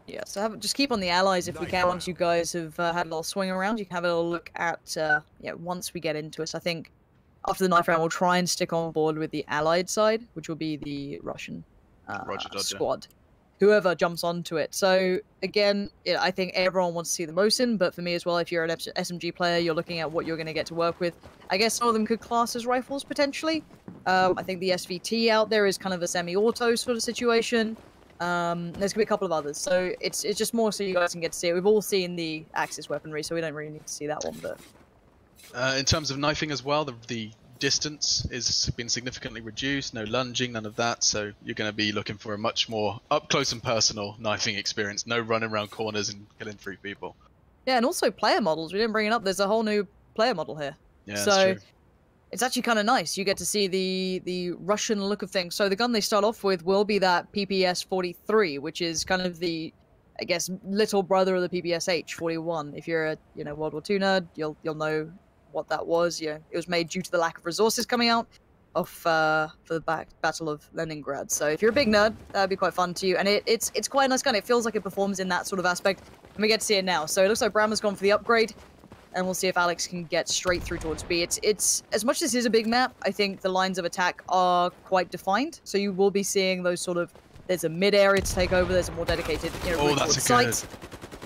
Yeah, so just keep on the allies if we can. Once you guys have had a little swing around, you can have a little look at, yeah, once we get into it. So I think after the knife round, we'll try and stick on board with the allied side, which will be the Russian Roger, Dodger. squad. Whoever jumps onto it. So again, yeah, I think everyone wants to see the Mosin, but for me as well, if you're an SMG player, you're looking at what you're going to get to work with. I guess some of them could class as rifles potentially. I think the SVT out there is kind of a semi-auto sort of situation. There's gonna be a couple of others, so it's just more so you guys can get to see it. We've all seen the Axis weaponry, so we don't really need to see that one. But in terms of knifing as well, the distance has been significantly reduced. No lunging, none of that. So you're going to be looking for a much more up close and personal knifing experience. No running around corners and killing 3 people. Yeah, and also player models. We didn't bring it up. There's a whole new player model here. Yeah, so that's true. it's actually kind of nice. You get to see the Russian look of things. So the gun they start off with will be that PPS-43, which is kind of the, I guess, little brother of the PPS-H-41. If you're a World War II nerd, you'll know what that was. Yeah, it was made due to the lack of resources coming out of for the Battle of Leningrad. So if you're a big nerd, that'd be quite fun to you. And it's quite a nice gun. It feels like it performs in that sort of aspect. And we get to see it now. So it looks like Brammer's gone for the upgrade. And we'll see if Alex can get straight through towards B. It's as much as this is a big map, I think the lines of attack are quite defined. So you will be seeing those sort of, there's a mid area to take over, there's a more dedicated, route towards site.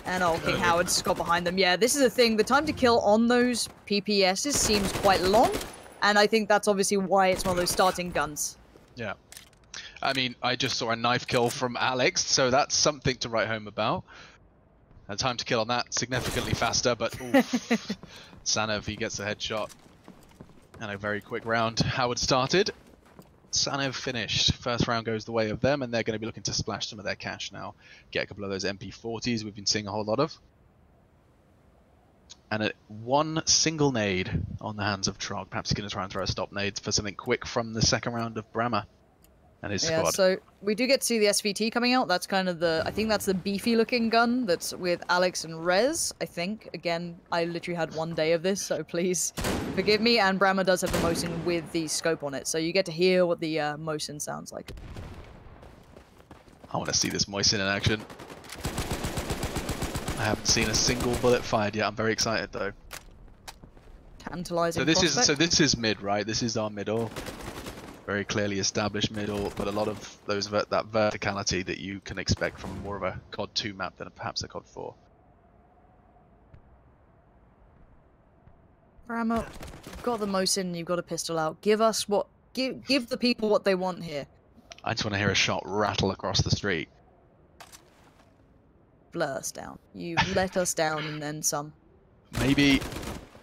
And King Howard's got behind them. Yeah, this is the thing. The time to kill on those PPSs seems quite long. And I think that's obviously why it's one of those starting guns. Yeah. I mean, I just saw a knife kill from Alex, so that's something to write home about. And time to kill on that significantly faster, but oof. Sanev, he gets a headshot. And a very quick round. Howard started. Sanev finished. First round goes the way of them, and they're going to be looking to splash some of their cash now. Get a couple of those MP40s we've been seeing a whole lot of. And one single nade on the hands of Trog. Perhaps he's going to try and throw a stop nade for something quick from the second round of Brammer and his squad. So we do get to see the SVT coming out. That's kind of the, I think that's the beefy looking gun that's with Alex and Rez, I think. Again, I literally had one day of this, so please forgive me. And Brammer does have the Mosin with the scope on it, so you get to hear what the Mosin sounds like. I want to see this Mosin in action. I haven't seen a single bullet fired yet. I'm very excited though. Tantalizing. So this is mid, right? This is our middle. Very clearly established middle, but a lot of those that verticality that you can expect from more of a COD 2 map than perhaps a COD 4. Brammer, you've got the Mosin, you've got a pistol out. Give us what, give the people what they want here. I just want to hear a shot rattle across the street. Blur us down. You've let us down and then some. Maybe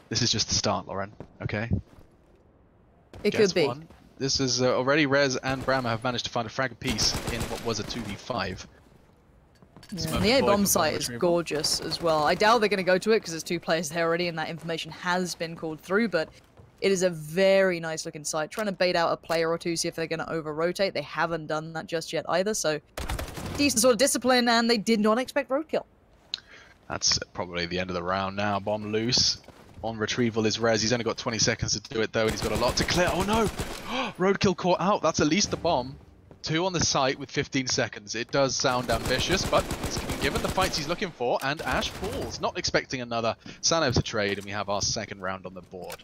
this is just the start, Lauren. Okay. It could be. One. This is already Rez and Brammer have managed to find a frag piece in what was a 2v5. Yeah, the A-bomb site is gorgeous as well. I doubt they're going to go to it because there's 2 players there already and that information has been called through, but it is a very nice looking site. Trying to bait out a player or 2, see if they're going to over-rotate. They haven't done that just yet either, so decent sort of discipline, and they did not expect roadkill. That's probably the end of the round now. Bomb loose. On retrieval is Rez. He's only got 20 seconds to do it though, and he's got a lot to clear. Oh no! Roadkill caught out. That's at least the bomb. 2 on the site with 15 seconds. It does sound ambitious, but he's been given the fights he's looking for, and Ash falls. Not expecting another. Sanev's a trade, and we have our second round on the board.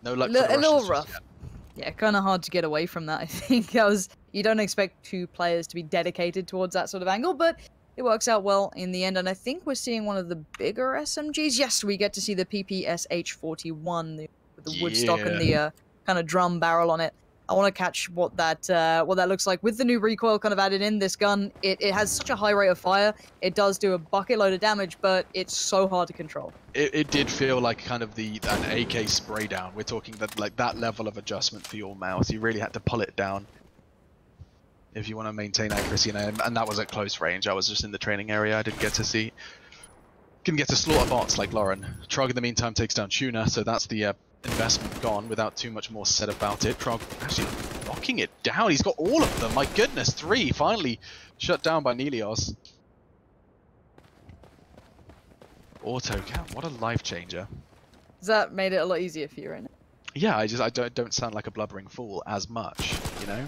No luck for the Russians. A little rough. Yeah, kind of hard to get away from that. I think that was. You don't expect 2 players to be dedicated towards that sort of angle, but it works out well in the end, and I think we're seeing one of the bigger SMGs. Yes, we get to see the PPS-H-41 with the wood stock and the kind of drum barrel on it. I want to catch what that looks like with the new recoil kind of added in. This gun, it has such a high rate of fire. It does do a bucket load of damage, but it's so hard to control. It did feel like kind of an AK spray down. We're talking that level of adjustment for your mouse. You really had to pull it down if you want to maintain accuracy, and that was at close range. I was just in the training area. I didn't get to see, couldn't get to slaughter bots like Lauren. Trog in the meantime takes down Tuna, so that's the investment gone without too much more said about it. Trog actually knocking it down. He's got all of them. My goodness, 3 finally shut down by Nelios. Auto cam, what a life changer. That made it a lot easier for you, right? Yeah, I don't sound like a blubbering fool as much, you know.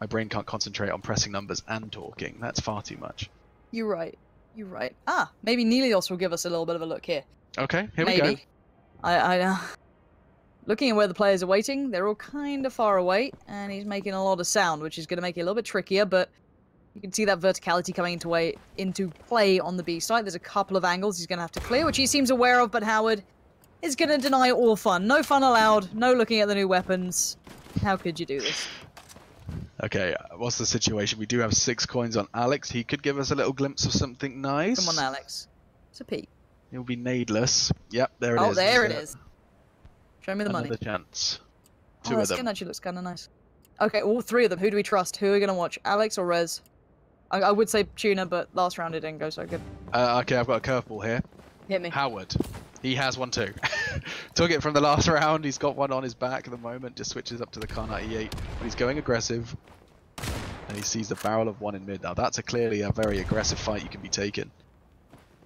My brain can't concentrate on pressing numbers and talking. That's far too much. You're right. You're right. Ah, maybe Nelios will give us a little bit of a look here. Okay, here we Maybe. go. Looking at where the players are waiting, they're all kind of far away, and he's making a lot of sound, which is going to make it a little bit trickier, but you can see that verticality coming into play on the B site. There's a couple of angles he's going to have to clear, which he seems aware of, but Howard is going to deny all fun. No fun allowed, no looking at the new weapons. How could you do this? Okay, what's the situation? We do have 6 coins on Alex. He could give us a little glimpse of something nice. Come on, Alex. It's a peek. He'll be nadeless. Yep, there it is. Oh, there it is. Show me the money. Another chance. Oh, 2 that of them. skin actually looks kind of nice. Okay, all 3 of them. Who do we trust? Who are we going to watch? Alex or Rez? I would say Tuna, but last round it didn't go so good. Okay, I've got a curveball here. Hit me. Howard. He has one too. Took it from the last round. He's got one on his back at the moment. Just switches up to the Kar 98. But he's going aggressive. And he sees the barrel of one in mid. Now that's clearly a very aggressive fight you can be taking.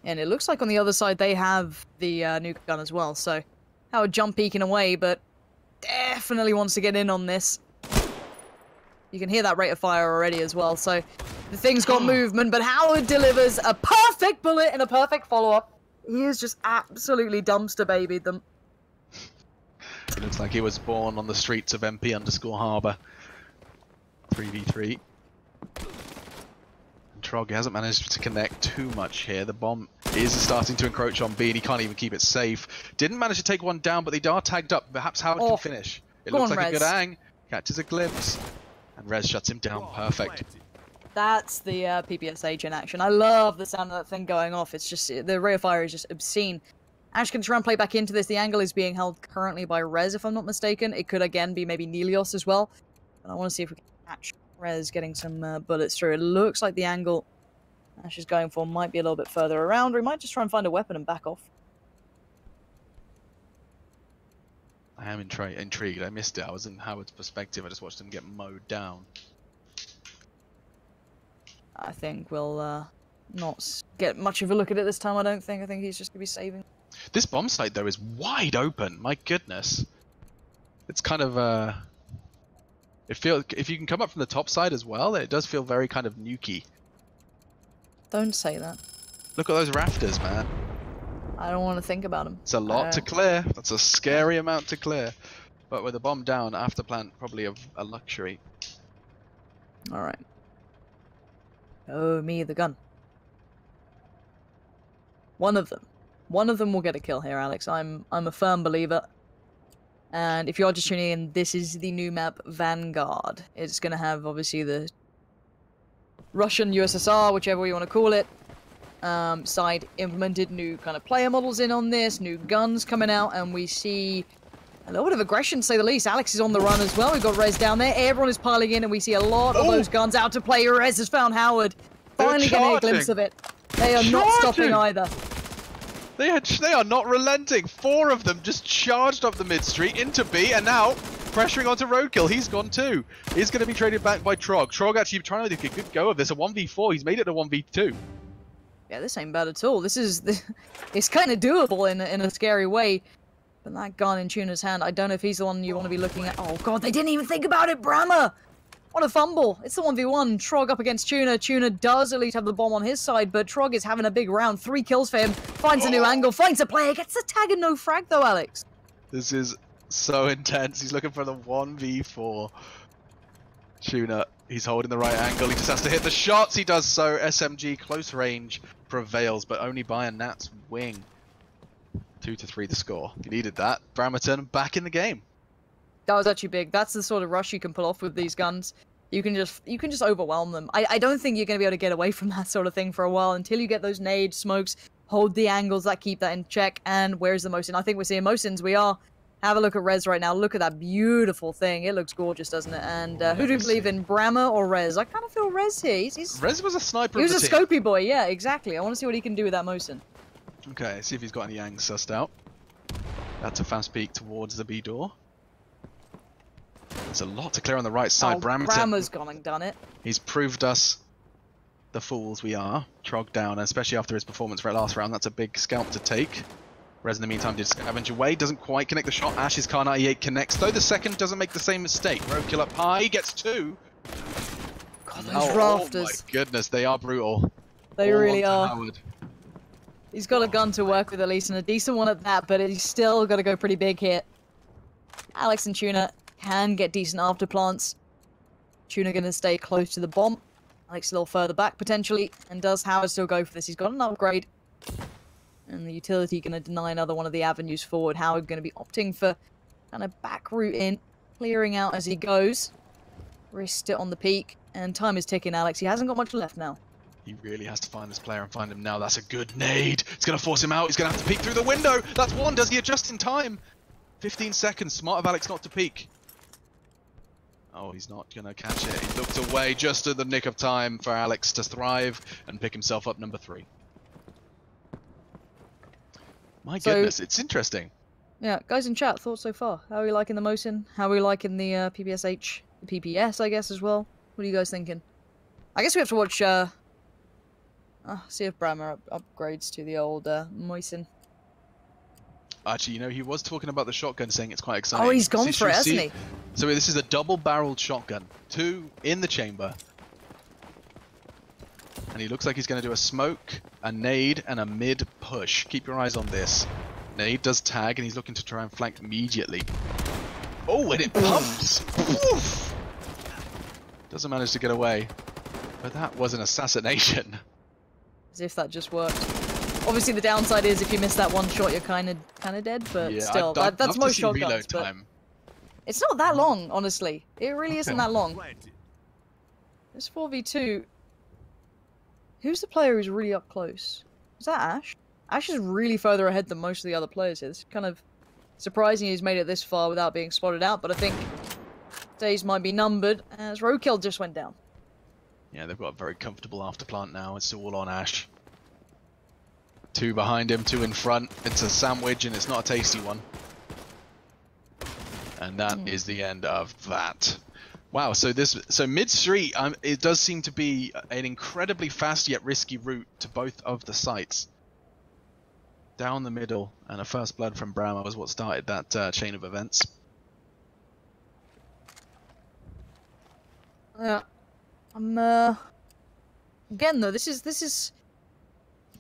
And it looks like on the other side they have the new gun as well. So Howard jump peeking away, but definitely wants to get in on this. You can hear that rate of fire already as well. So the thing's got movement, but Howard delivers a perfect bullet and a perfect follow-up. He is just absolutely dumpster babied them. It looks like he was born on the streets of MP_Harbour. 3v3. And Trog hasn't managed to connect too much here. The bomb is starting to encroach on B and he can't even keep it safe. Didn't manage to take one down, but they are tagged up. Perhaps Howard can finish. It looks like a good hang. Catches a glimpse. And Rez shuts him down. Perfect. That's the PPSH in action. I love the sound of that thing going off. It's just, the rate of fire is just obscene. Ash can try and play back into this. The angle is being held currently by Rez, if I'm not mistaken. It could again be maybe Nelios as well. But I want to see if we can catch Rez getting some bullets through. It looks like the angle Ash is going for might be a little bit further around, or he might just try and find a weapon and back off. I am intrigued. I missed it. I was in Howard's perspective. I just watched him get mowed down. I think we'll not get much of a look at it this time, I don't think. I think he's just going to be saving. This bomb site, though, is wide open. My goodness. It's kind of... If you can come up from the top side as well, it does feel very kind of nukey. Don't say that. Look at those rafters, man. I don't want to think about them. It's a lot to clear. That's a scary amount to clear. But with a bomb down, afterplant probably a luxury. Alright. Oh, me, the gun. One of them. One of them will get a kill here, Alex. I'm a firm believer. And if you're just tuning in, this is the new map, Vanguard. It's going to have, obviously, the Russian USSR, whichever you want to call it, side implemented. New kind of player models in on this, new guns coming out, and we see a little bit of aggression, to say the least. Alex is on the run as well. We've got Rez down there. Everyone is piling in, and we see a lot of those guns out to play. Rez has found Howard. Finally getting a glimpse of it. They are not stopping either. They are not relenting. 4 of them just charged up the mid street into B, and now pressuring onto Roadkill. He's gone too. He's going to be traded back by Trog. Trog actually trying to make a good go of this. A 1v4. He's made it a 1v2. Yeah, this ain't bad at all. It's kind of doable in a scary way. But that gun in Tuna's hand, I don't know if he's the one you want to be looking at. Oh god, they didn't even think about it, Brammer! What a fumble. It's the 1v1. Trog up against Tuna. Tuna does at least have the bomb on his side, but Trog is having a big round. 3 kills for him. Finds a new angle, finds a player, gets the tag and no frag though, Alex. This is so intense. He's looking for the 1v4. Tuna, he's holding the right angle. He just has to hit the shots. He does so. SMG close range prevails, but only by a gnat's wing. 2-3 the score. You needed that. Brammerton back in the game. That was actually big. That's the sort of rush you can pull off with these guns. You can just overwhelm them. I don't think you're going to be able to get away from that sort of thing for a while until you get those nades, smokes, hold the angles that keep that in check. And where's the Mosin? I think we're seeing Mosins. We are. Have a look at Rez right now. Look at that beautiful thing. It looks gorgeous, doesn't it? And who do you believe in, Brammer or Rez? I kind of feel Rez here. Rez was a sniper. He was a scopy boy. Yeah, exactly. I want to see what he can do with that Mosin. Okay, see if he's got any Yang sussed out. That's a fast peek towards the B door. There's a lot to clear on the right side. Brammer's gone and done it. He's proved us the fools we are. Trog down, especially after his performance for last round. That's a big scalp to take. Rez in the meantime did scavenge away, doesn't quite connect the shot. Ash's Kar 98 connects, though the second doesn't make the same mistake. Roadkill up high, gets 2. God, those rafters. Oh my goodness, they are brutal. They All really onto are. Howard. He's got a gun to work with at least, and a decent one at that, but he's still got to go pretty big here. Alex and Tuna can get decent afterplants. Tuna going to stay close to the bomb. Alex a little further back, potentially. And does Howard still go for this? He's got an upgrade. And the utility going to deny another one of the avenues forward. Howard going to be opting for kind of back route in. Clearing out as he goes. Wrist it on the peak. And time is ticking, Alex. He hasn't got much left now. He really has to find this player and find him now. That's a good nade. It's going to force him out. He's going to have to peek through the window. That's one. Does he adjust in time? 15 seconds. Smart of Alex not to peek. Oh, he's not going to catch it. He looked away just at the nick of time for Alex to thrive and pick himself up number 3. My goodness, it's interesting. Yeah, guys in chat, thoughts so far? How are we liking the Mosin? How are we liking the PPSH? The PPS, I guess, as well? What are you guys thinking? I guess we have to watch, see if Brammer upgrades to the old Mosin. Actually, you know, he was talking about the shotgun, saying it's quite exciting. Oh, he's gone for it, hasn't he? So this is a double-barreled shotgun. 2 in the chamber. And he looks like he's going to do a smoke, a nade, and a mid-push. Keep your eyes on this. Nade does tag, and he's looking to try and flank immediately. Oh, and it pumps! Oof. Doesn't manage to get away. But that was an assassination. As if that just worked. Obviously, the downside is if you miss that one shot, you're kind of dead. But yeah, still, that's most shotguns. But it's not that long, honestly. It really isn't that long. This 4v2. Who's the player who's really up close? Is that Ash? Ash is really further ahead than most of the other players here. It's kind of surprising he's made it this far without being spotted out. But I think days might be numbered as roadkill just went down. Yeah, they've got a very comfortable afterplant now. It's all on Ash. 2 behind him, 2 in front. It's a sandwich and it's not a tasty one. And that is the end of that. Wow, so mid-street, it does seem to be an incredibly fast yet risky route to both of the sites. Down the middle, and a first blood from Brammer was what started that chain of events. Yeah. Again though, this is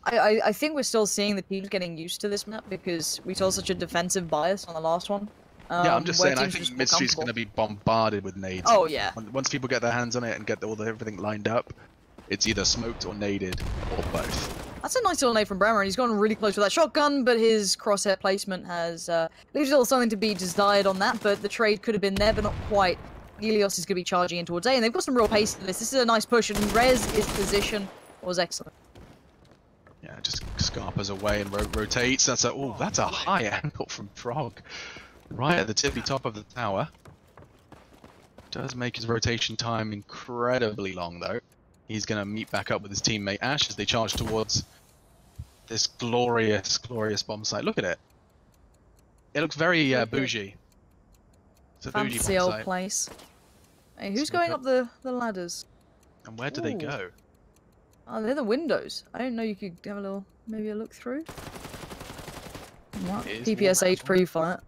I think we're still seeing the teams getting used to this map because we saw such a defensive bias on the last one. Yeah, I'm just saying, I think mid-street's going to be bombarded with nades. Oh yeah. Once people get their hands on it and get everything lined up, it's either smoked or naded, or both. That's a nice little nade from Brammer, and he's gone really close with that shotgun, but his crosshair placement has leaves a little something to be desired on that, but the trade could have been there, but not quite. Helios is going to be charging in towards A, and they've got some real pace to this. This is a nice push, and Rez' position was excellent. Yeah, just scarpers away and rotates. That's a high angle from Frog. Right at the tippy top of the tower. Does make his rotation time incredibly long, though. He's going to meet back up with his teammate Ash as they charge towards this glorious, glorious bomb site. Look at it. It looks very bougie. It's a bougie fancy bomb old site. place. Hey, who's going up the ladders? And where do they go? Oh, they're the windows. I didn't know you could have maybe a look through. What? PPSH pre-fight.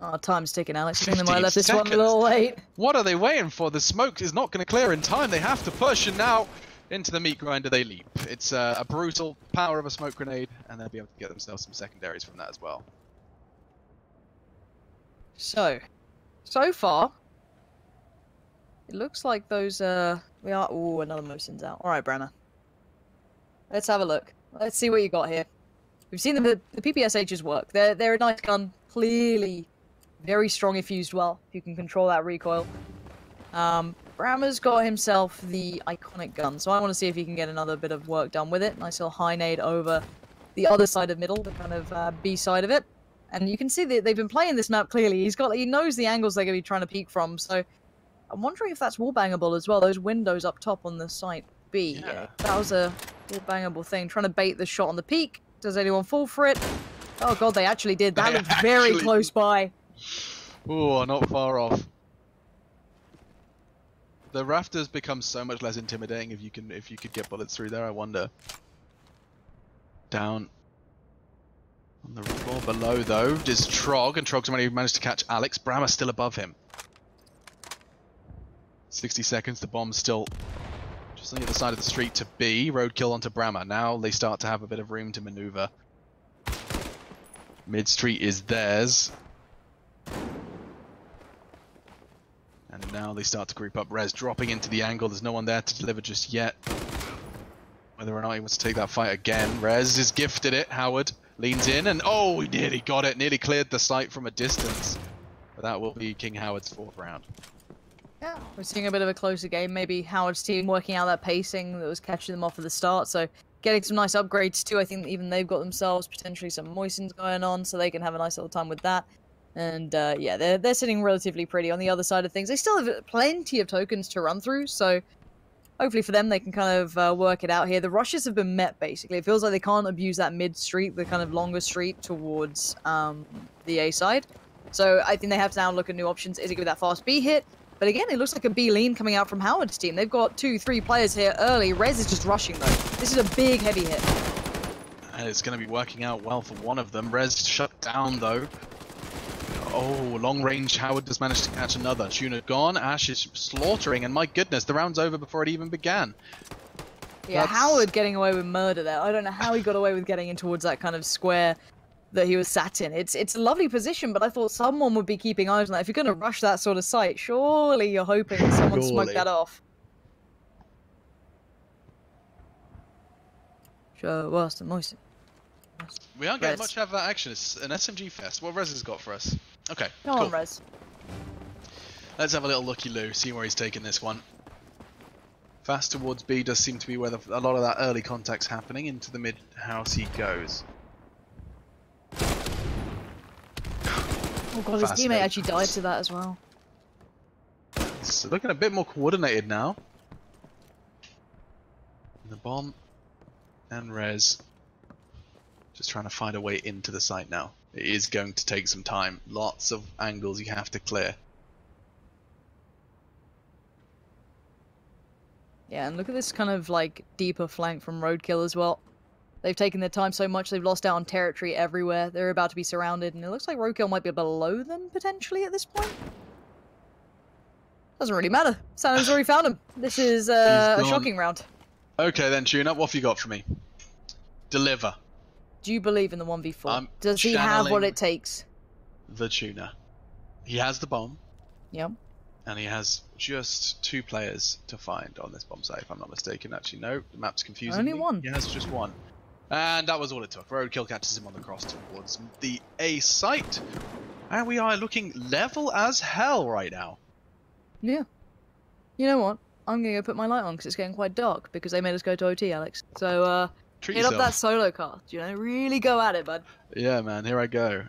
Oh, time's ticking, Alex. I think they might have left this one a little late. What are they waiting for? The smoke is not going to clear in time. They have to push, and now into the meat grinder they leap. It's a brutal power of a smoke grenade, and they'll be able to get themselves some secondaries from that as well. So far, it looks like those, we are, ooh, another Mosin's out. Alright, Brammer. Let's have a look. Let's see what you got here. We've seen the PPSH's work. They're a nice gun, clearly very strong if used well, if you can control that recoil. Brammer's got himself the iconic gun, so I want to see if he can get another bit of work done with it. Nice little high nade over the other side of middle, the kind of B side of it. And you can see that they've been playing this map clearly. He knows the angles they're going to be trying to peek from, so I'm wondering if that's wallbangable as well. Those windows up top on the site B. Yeah. That was a wallbangable thing. Trying to bait the shot on the peak. Does anyone fall for it? Oh god, they actually did. That looked very close by. Ooh, not far off. The rafters become so much less intimidating if you could get bullets through there. I wonder. Down on the floor below though is Trog, and Trog's managed to catch Alex. Brammer still above him. 60 seconds. The bomb's still Just on the other side of the street to B. Roadkill onto Brammer. Now they start to have a bit of room to maneuver. Mid street is theirs. And now they start to group up. Rez dropping into the angle. There's no one there to deliver just yet. Whether or not he wants to take that fight again. Rez is gifted it. Howard leans in and oh, he nearly got it. Nearly cleared the site from a distance. But that will be King Howard's 4th round. Yeah, we're seeing a bit of a closer game. Maybe Howard's team working out that pacing that was catching them off at the start. So getting some nice upgrades too. I think even they've got themselves potentially some moistens going on, so they can have a nice little time with that. And yeah, they're sitting relatively pretty on the other side of things. They still have plenty of tokens to run through, so hopefully for them they can kind of work it out here. The rushes have been met basically. It feels like they can't abuse that mid street, the kind of longer street towards the A side. So I think they have to now look at new options. Is it going to be that fast B hit? But again, it looks like a B lean coming out from Howard's team. They've got 2-3 players here early. Rez is just rushing though. This is a big heavy hit. And it's going to be working out well for one of them. Rez shut down though. Oh, long range. Howard has managed to catch another. Tuna gone. Ash is slaughtering, and my goodness, the round's over before it even began. Yeah, Howard getting away with murder there. I don't know how he got away with getting in towards that kind of square that he was sat in. It's a lovely position, but I thought someone would be keeping eyes on that. If you're going to rush that sort of site, surely you're hoping that someone smoked that off. Sure, worse than moisten. We aren't getting much of that action. It's an SMG fest. What Rez has got for us? Okay, Come on, Rez. Let's have a little looky-loo, see where he's taking this one. Fast towards B does seem to be where a lot of that early contact's happening. Into the mid-house he goes. Oh god, his teammate actually died to that as well. It's looking a bit more coordinated now. The bomb and Rez just trying to find a way into the site now. It is going to take some time. Lots of angles you have to clear. Yeah, and look at this kind of like deeper flank from Roadkill as well. They've taken their time so much, they've lost out on territory everywhere. They're about to be surrounded, and it looks like Roadkill might be below them, potentially, at this point. Doesn't really matter. Santa's already found him. This is a shocking round. Okay then, Tuna, what have you got for me? Deliver. Do you believe in the 1v4? Does he have what it takes? The Tuna. He has the bomb. Yep. And he has just 2 players to find on this bomb site, if I'm not mistaken. Actually, no, the map's confusing Only me. one. He has just 1. And that was all it took. Roadkill catches him on the cross towards the A site. And we are looking level as hell right now. Yeah. You know what? I'm going to go put my light on because it's getting quite dark because they made us go to OT, Alex. So, hit up that solo card, you know? Really go at it, bud. Yeah, man. Here I go.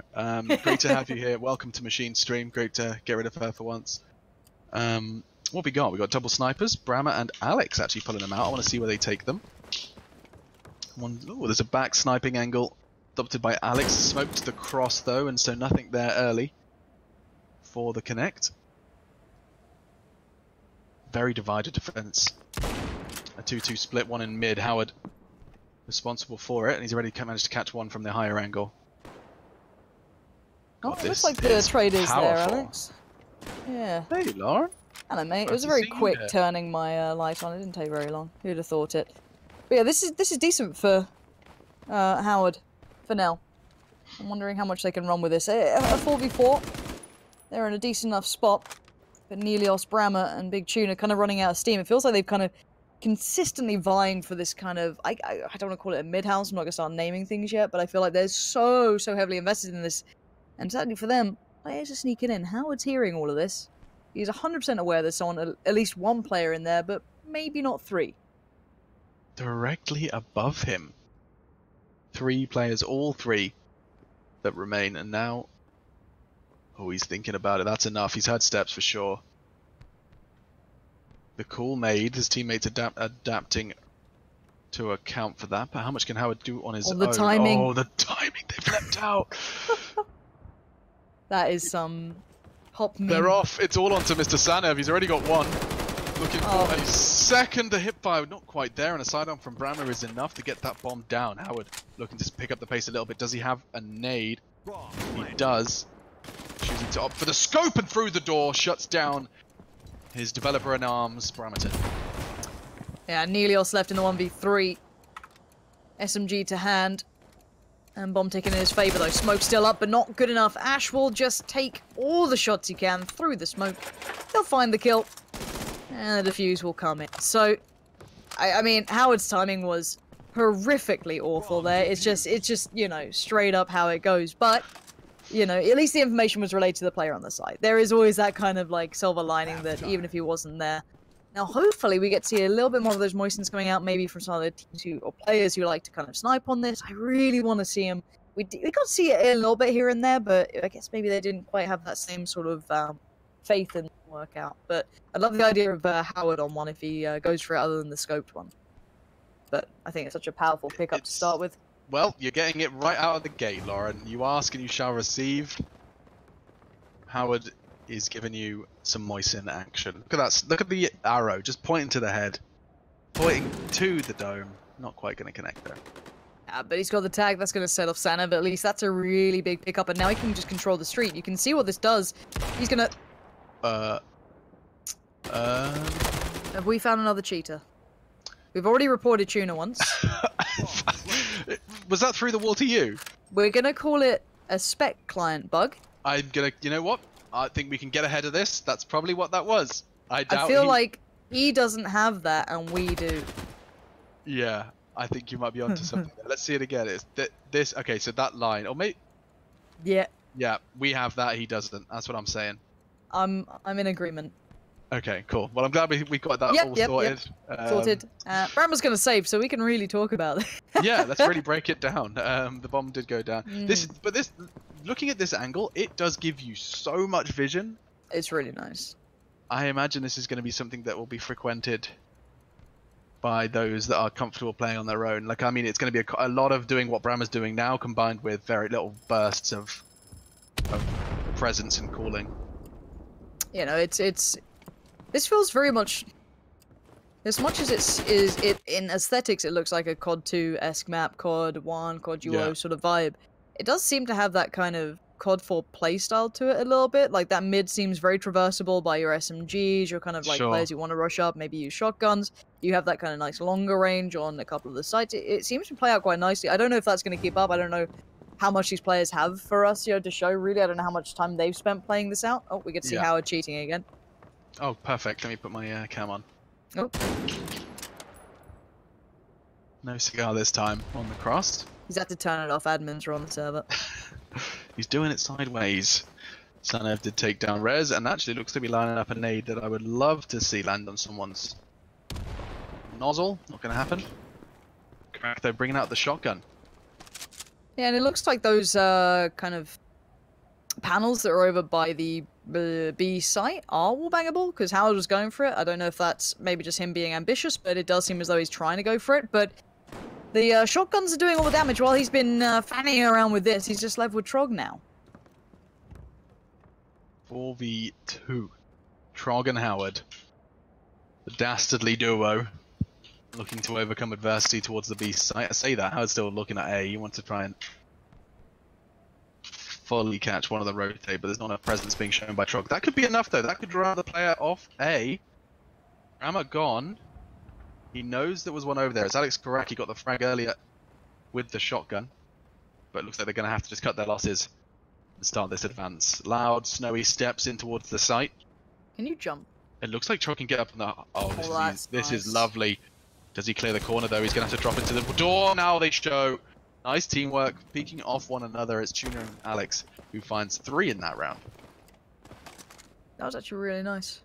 Great to have you here. Welcome to Machine Stream. Great to get rid of her for once. What we got? We got double snipers. Brammer and Alex actually pulling them out. I want to see where they take them. Oh, there's a back sniping angle adopted by Alex. Smoked the cross though, and so nothing there early for the connect. Very divided defense. A 2-2 split, one in mid. Howard responsible for it, and he's already managed to catch one from the higher angle. Oh, it looks like the trade is there, Alex. Yeah. Hey, Lauren. Hello, mate. It was very quick turning my light on. It didn't take very long. Who'd have thought it? But yeah, this is decent for Howard for now. I'm wondering how much they can run with this. A 4v4. They're in a decent enough spot. But Nelios, Brammer, and Big Tuna kind of running out of steam. It feels like they've kind of consistently vying for this kind of... I don't want to call it a mid-house. I'm not going to start naming things yet. But I feel like they're so heavily invested in this. And certainly for them, players are sneaking in. Howard's hearing all of this. He's 100% aware there's someone, at least one player in there, but maybe not 3. Directly above him. 3 players, all 3 that remain, and now... Oh, he's thinking about it. That's enough. He's heard steps for sure. The call made. His teammates adapting to account for that. But how much can Howard do on his own? The timing. Oh, the timing. They've leapt out. That is some... They're off. It's all onto Mr. Sanev. He's already got 1. Looking for a second. The hip fire not quite there, and a side on from Brammer is enough to get that bomb down. Howard looking to pick up the pace a little bit. Does he have a nade? He does. Choosing to opt for the scope and through the door. Shuts down his developer in arms, Brammerton. Yeah, Nelios left in the 1v3. SMG to hand. And bomb taken in his favor though. Smoke still up, but not good enough. Ash will just take all the shots he can through the smoke. They'll find the kill. And the defuse will come in. So, I mean, Howard's timing was horrifically awful there. It's just, you know, straight up how it goes. But, you know, at least the information was related to the player on the side. There is always that kind of, like, silver lining that even if he wasn't there. Now, hopefully, we get to see a little bit more of those moistens coming out, maybe from some of the teams or players who like to kind of snipe on this. I really want to see him. We got to see it a little bit here and there, but I guess maybe they didn't quite have that same sort of faith in the workout. But I love the idea of Howard on one if he goes for it other than the scoped one. But I think it's such a powerful pickup to start with. Well, you're getting it right out of the gate, Lauren. You ask and you shall receive. Howard is giving you some moisten action. Look at that. Look at the arrow just pointing to the head. Pointing to the dome. Not quite going to connect there. Yeah, but he's got the tag. That's going to set off Santa, but at least that's a really big pickup. And now he can just control the street. You can see what this does. He's going to... Have we found another cheater? We've already reported Tuna once. Was that through the wall to you? We're going to call it a spec client bug. I'm going to... You know what? I think we can get ahead of this. That's probably what that was. I feel like he doesn't have that and we do. Yeah, I think you might be onto something there. Let's see it again. It's this. Okay, so that line, or maybe. Yeah. Yeah, we have that. He doesn't. That's what I'm saying. I'm in agreement. Okay, cool. Well, I'm glad we got that all sorted. Sorted. Brammer's going to save, so we can really talk about it. Yeah, let's really break it down. The bomb did go down. Looking at this angle, it does give you so much vision. It's really nice. I imagine this is going to be something that will be frequented by those that are comfortable playing on their own. Like, I mean, it's going to be a lot of doing what Brammer's doing now, combined with very little bursts of presence and cooling. You know, this feels very much, as much as it in aesthetics, it looks like a COD 2-esque map, COD 1, COD Duo sort of vibe. It does seem to have that kind of COD 4 playstyle to it a little bit. Like, that mid seems very traversable by your SMGs, your kind of like players who want to rush up, maybe use shotguns. You have that kind of nice longer range on a couple of the sites. It seems to play out quite nicely. I don't know if that's going to keep up. I don't know how much these players have for us, you know, to show, really. I don't know how much time they've spent playing this out. Oh, we get to see Howard cheating again. Oh, perfect. Let me put my cam on. Oh. No cigar this time on the cross. He's had to turn it off. Admins are on the server. He's doing it sideways. Sanev did take down Rez, and actually looks to be lining up a nade that I would love to see land on someone's nozzle. Not going to happen. Correct, though, bringing out the shotgun. Yeah, and it looks like those kind of panels that are over by the B site are wallbangable, because Howard was going for it. I don't know if that's maybe just him being ambitious, but it does seem as though he's trying to go for it. But the shotguns are doing all the damage while he's been fanning around with this. He's just left with Trog now. 4v2. Trog and Howard. The dastardly duo. Looking to overcome adversity towards the B site. I say that, Howard's still looking at A. You want to try and fully catch one of the rotate, but there's not enough presence being shown by Trog. That could be enough, though. That could draw the player off A. Brammer gone. He knows there was one over there. As Alex correct, he got the frag earlier with the shotgun. But it looks like they're going to have to just cut their losses and start this advance. Loud, snowy steps in towards the site. Can you jump? It looks like Trog can get up on the... Oh, this is nice. lovely. Does he clear the corner, though? He's going to have to drop into the door. Now they show. Nice teamwork. Peeking off one another. It's Tuna and Alex who finds 3 in that round. That was actually really nice.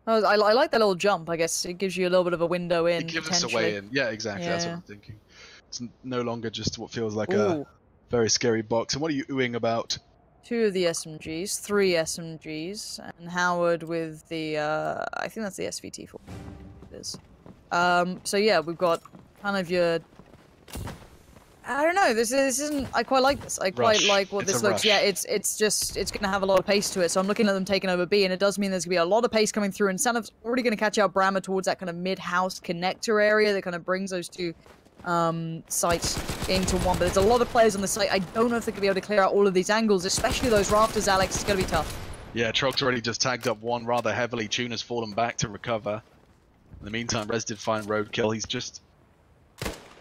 I like that little jump. I guess it gives you a little bit of a window in. It gives us a way in. Yeah, exactly. Yeah. That's what I'm thinking. It's no longer just what feels like a very scary box. And what are you oohing about? 2 of the SMGs, 3 SMGs, and Howard with the, I think that's the SVT4. It is. So yeah, we've got kind of your... I don't know, this isn't... I quite like this. I quite like what this looks... Yeah, it's going to have a lot of pace to it, so I'm looking at them taking over B, and it does mean there's going to be a lot of pace coming through, and Sanev's already going to catch out Brammer towards that kind of mid-house connector area that kind of brings those 2 sites into one, but there's a lot of players on the site. I don't know if they're going to be able to clear out all of these angles, especially those rafters, Alex. It's going to be tough. Yeah, Trog's already just tagged up one rather heavily. Tuna's fallen back to recover. In the meantime, Rez did find roadkill. He's just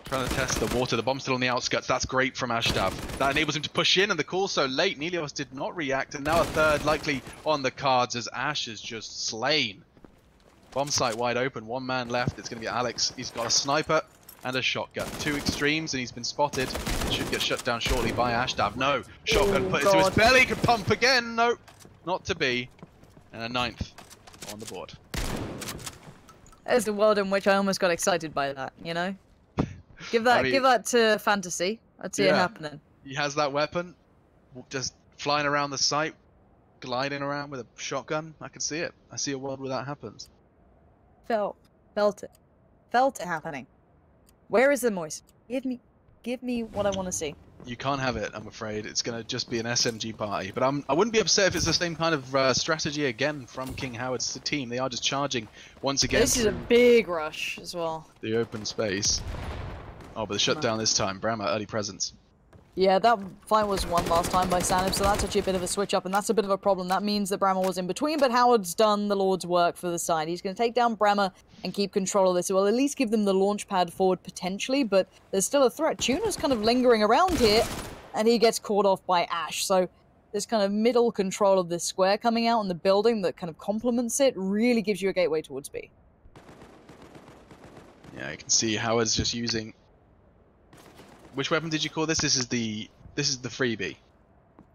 trying to test the water. The bomb's still on the outskirts. That's great from Ashtab. That enables him to push in, and the call so late. Nelios did not react, and now a third likely on the cards as Ash is just slain. Bomb site wide open. One man left. It's going to be Alex. He's got a sniper and a shotgun. Two extremes, and he's been spotted. Should get shut down shortly by Ashtab. No. Shotgun put it to his belly. Could pump again. No. Not to be. And a 9th on the board. There's a world in which I almost got excited by that, you know? Give that give that to fantasy. I'd see it happening. He has that weapon, just flying around the site, gliding around with a shotgun. I can see it. I see a world where that happens. Felt it happening. Where is the moist? Give me what I want to see. You can't have it, I'm afraid. It's going to just be an SMG party. But I wouldn't be upset if it's the same kind of strategy again from King Howard's team. They are just charging once again. This is a big rush as well. The open space. Oh, but the shutdown this time. Brammer, early presence. Yeah, that fight was won last time by Sanib, so that's actually a bit of a switch up, and that's a bit of a problem. That means that Brammer was in between, but Howard's done the Lord's work for the side. He's going to take down Brammer and keep control of this. It will at least give them the launch pad forward potentially, but there's still a threat. Tuna's kind of lingering around here, and he gets caught off by Ash. So this kind of middle control of this square coming out in the building that kind of complements it really gives you a gateway towards B. Yeah, you can see Howard's just using... Which weapon did you call this? This is the freebie.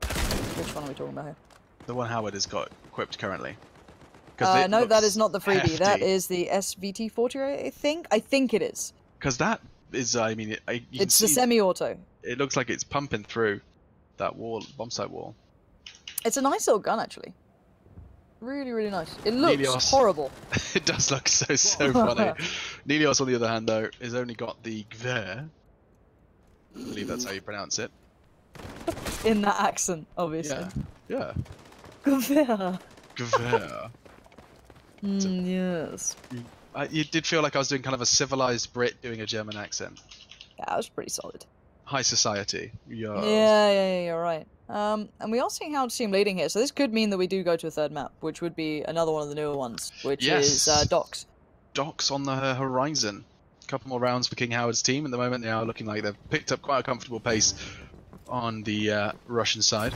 Which one are we talking about here? The one Howard has got equipped currently. No, that is not the freebie. Hefty. That is the SVT-40, I think. I think it is. Because that is, I mean, it's the semi-auto. It looks like it's pumping through that wall, bomb site wall. It's a nice little gun, actually. Really, really nice. It looks Nelios. Horrible. It does look so funny. Nelios, on the other hand, though, has only got the Gver. I believe that's how you pronounce it. In that accent, obviously. Yeah. Gver. Gver. Yes. You did feel like I was doing kind of a civilized Brit doing a German accent. Yeah, that was pretty solid. High society. Yeah, you're right. And we are seeing Howard's team leading here, so this could mean that we do go to a third map, which would be another one of the newer ones, which is Docks. Docks on the horizon. A couple more rounds for King Howard's team. At the moment, they are looking like they've picked up quite a comfortable pace on the Russian side.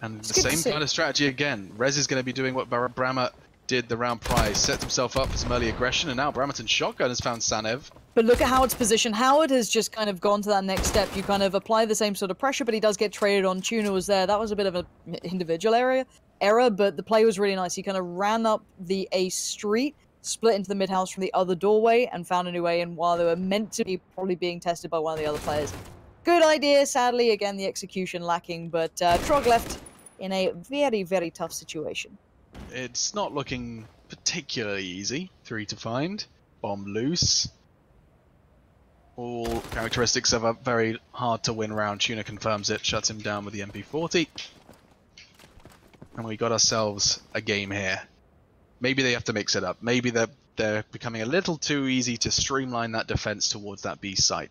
And the same kind of strategy again. Rez is going to be doing what Brammer did the round prior. Sets himself up for some early aggression, and now Brammerton's shotgun has found Sanev. But look at Howard's position. Howard has just kind of gone to that next step. You kind of apply the same sort of pressure, but he does get traded on. Tuna was there. That was a bit of an individual error, but the play was really nice. He kind of ran up the A street, split into the mid-house from the other doorway, and found a new way in while they were meant to be probably being tested by one of the other players. Good idea. Sadly, again, the execution lacking, but Trog left in a very, very tough situation. It's not looking particularly easy. 3 to find. Bomb loose. All characteristics of a very hard to win round. Tuna confirms it, shuts him down with the MP40. And we got ourselves a game here. Maybe they have to mix it up. Maybe they're becoming a little too easy to streamline that defense towards that B site.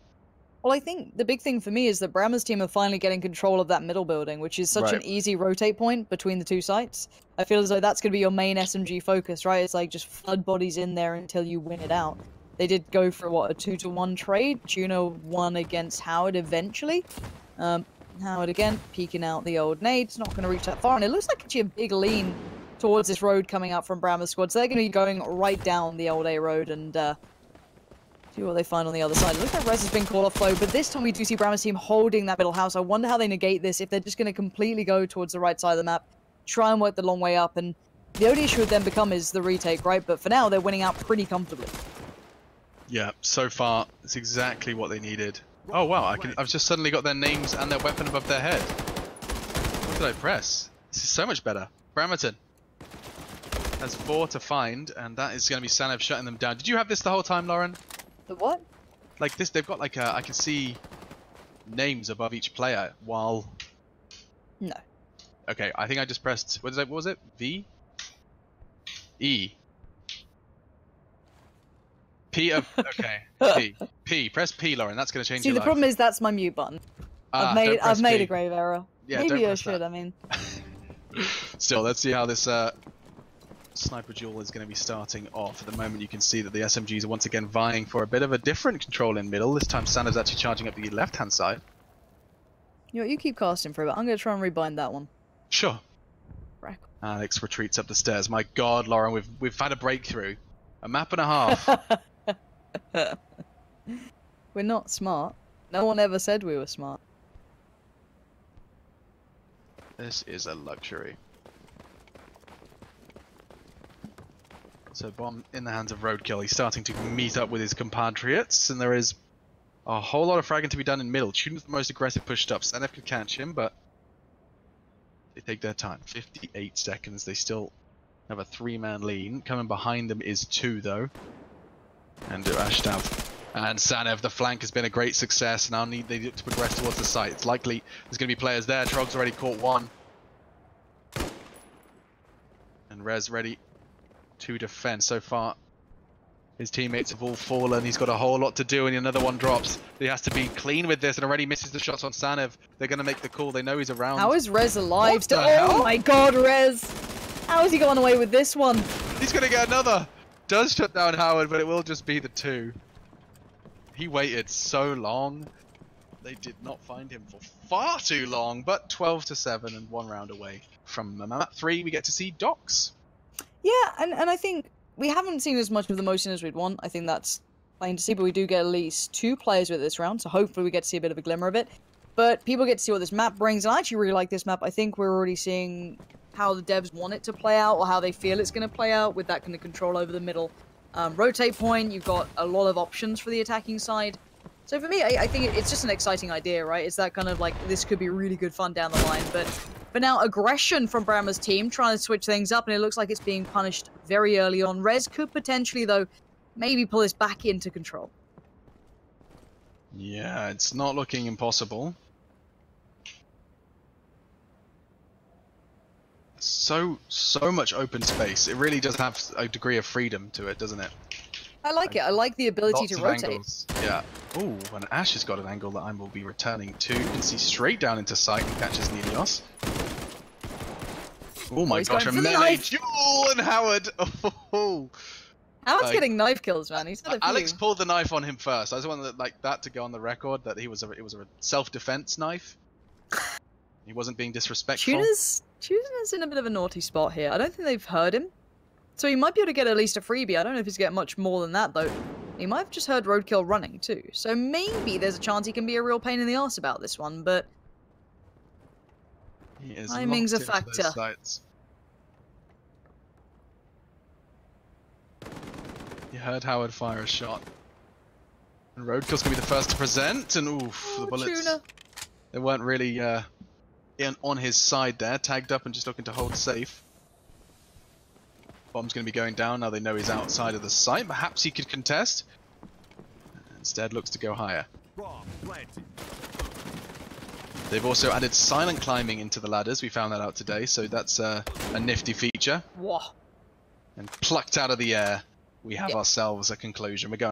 Well, I think the big thing for me is that Brammer's team are finally getting control of that middle building, which is such an easy rotate point between the two sites. I feel as though that's going to be your main SMG focus, right? It's like just flood bodies in there until you win it out. They did go for, what, a 2-to-1 trade? Tuna won against Howard eventually. Howard, again, peeking out the old nades, not going to reach that far. And it looks like actually a big lean towards this road coming up from Brammer's squad. So they're going to be going right down the old A road and see what they find on the other side. It looks like Rez has been called off though, but this time we do see Brammer's team holding that middle house. I wonder how they negate this, if they're just going to completely go towards the right side of the map, try and work the long way up. And the only issue would then become is the retake, right? But for now, they're winning out pretty comfortably. Yeah, so far, it's exactly what they needed. Oh wow, I've just suddenly got their names and their weapon above their head. What did I press? This is so much better. Brammerton has 4 to find, and that is going to be Sanev shutting them down. Did you have this the whole time, Lauren? The what? Like this, they've got like I can see names above each player while... No. Okay, I think I just pressed, what was it? V? E. P, okay. P. Press P, Lauren. That's going to change your life. See, the problem is that's my mute button. I've made a grave error. Yeah, maybe I should, I mean. Still, let's see how this sniper duel is going to be starting off. At the moment, you can see that the SMGs are once again vying for a bit of a different control in middle. This time, Santa's actually charging up the left-hand side. You know what, you keep casting for it. I'm going to try and rebind that one. Sure. Rack. Alex retreats up the stairs. My God, Lauren, we've had a breakthrough. A map and a half. We're not smart. No one ever said we were smart. This is a luxury. So bomb in the hands of Roadkill. He's starting to meet up with his compatriots, and there is a whole lot of fragging to be done in middle. Tune's the most aggressive pushed up. Sanef could catch him, but they take their time. 58 seconds. They still have a 3-man lead. Coming behind them is 2, though. And Ashtav and Sanef, the flank has been a great success. Now they need to progress towards the site. It's likely there's going to be players there. Trog's already caught one. And Rez ready to defend. So far, his teammates have all fallen. He's got a whole lot to do, and another one drops. He has to be clean with this, and already misses the shots on Sanef. They're going to make the call. They know he's around. How is Rez alive still? hell? Oh my God, Rez! How is he going away with this one? He's going to get another. Does shut down Howard, but it will just be the 2. He waited so long. They did not find him for far too long, but 12-7 and 1 round away from map 3. We get to see Docs. Yeah, and I think we haven't seen as much of the motion as we'd want. I think that's plain to see, but we do get at least 2 players with this round, so hopefully we get to see a bit of a glimmer of it. But people get to see what this map brings, and I actually really like this map. I think we're already seeing how the devs want it to play out, or how they feel it's going to play out, with that kind of control over the middle. Rotate point, you've got a lot of options for the attacking side. So for me, I think it's just an exciting idea, right? It's that kind of like, this could be really good fun down the line, but now aggression from Brammer's team, trying to switch things up, and it looks like it's being punished very early on. Rez could potentially, though, maybe pull this back into control. Yeah, it's not looking impossible. So much open space. It really does have a degree of freedom to it, doesn't it? I like it. I like the ability to rotate. Angles. Yeah. Ooh, and Ash has got an angle that I will be returning to. You can see straight down into sight and catches Nelios. Oh my gosh, a melee duel and Howard! Oh, Howard's getting knife kills, man. He's had a few. Alex pulled the knife on him first. I just wanted that to go on the record, that it was a self-defense knife. He wasn't being disrespectful. Tuna's in a bit of a naughty spot here. I don't think they've heard him. So he might be able to get at least a freebie. I don't know if he's getting much more than that, though. He might have just heard Roadkill running, too. So maybe there's a chance he can be a real pain in the arse about this one, but timing's a factor. You heard Howard fire a shot. And Roadkill's going to be the first to present, and oof, the bullets. Tuna. They weren't really on his side there, tagged up and just looking to hold safe. Bomb's going to be going down, now they know he's outside of the site. Perhaps he could contest. Instead looks to go higher. They've also added silent climbing into the ladders, we found that out today, so that's a nifty feature. Whoa. And plucked out of the air, we have ourselves a conclusion. We're going